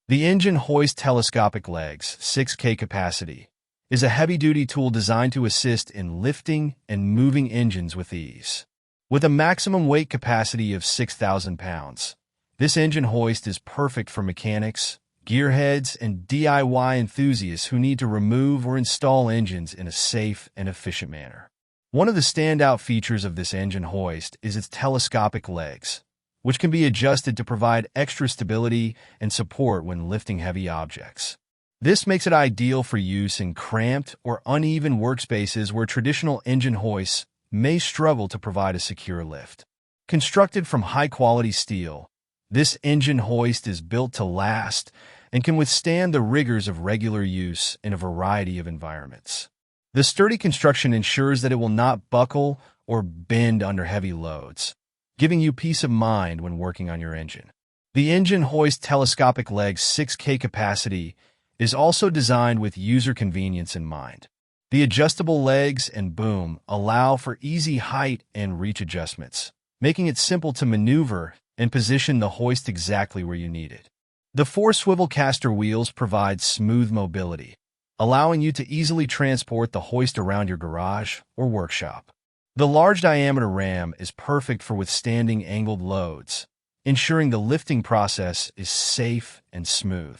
The engine hoist telescopic legs, 6K capacity, is a heavy-duty tool designed to assist in lifting and moving engines with ease. With a maximum weight capacity of 6,000 pounds, this engine hoist is perfect for mechanics, gearheads, and DIY enthusiasts who need to remove or install engines in a safe and efficient manner. One of the standout features of this engine hoist is its telescopic legs, which can be adjusted to provide extra stability and support when lifting heavy objects. This makes it ideal for use in cramped or uneven workspaces where traditional engine hoists may struggle to provide a secure lift. Constructed from high-quality steel, this engine hoist is built to last and can withstand the rigors of regular use in a variety of environments. The sturdy construction ensures that it will not buckle or bend under heavy loads, giving you peace of mind when working on your engine. The engine hoist telescopic legs 6K capacity is also designed with user convenience in mind. The adjustable legs and boom allow for easy height and reach adjustments, making it simple to maneuver and position the hoist exactly where you need it. The 4 swivel caster wheels provide smooth mobility, allowing you to easily transport the hoist around your garage or workshop. The large diameter ram is perfect for withstanding angled loads, ensuring the lifting process is safe and smooth.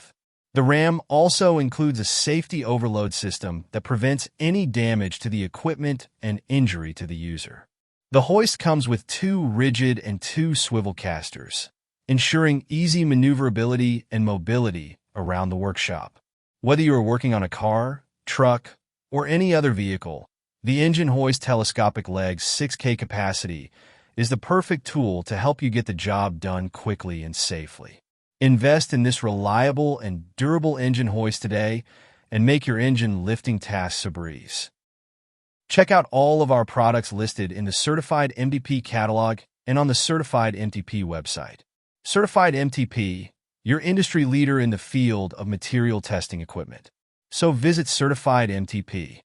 The ram also includes a safety overload system that prevents any damage to the equipment and injury to the user. The hoist comes with 2 rigid and 2 swivel casters, ensuring easy maneuverability and mobility around the workshop. Whether you are working on a car, truck, or any other vehicle, the engine hoist telescopic legs 6K capacity is the perfect tool to help you get the job done quickly and safely. Invest in this reliable and durable engine hoist today and make your engine lifting tasks a breeze. Check out all of our products listed in the Certified MTP catalog and on the Certified MTP website. Certified MTP, your industry leader in the field of material testing equipment. So visit Certified MTP.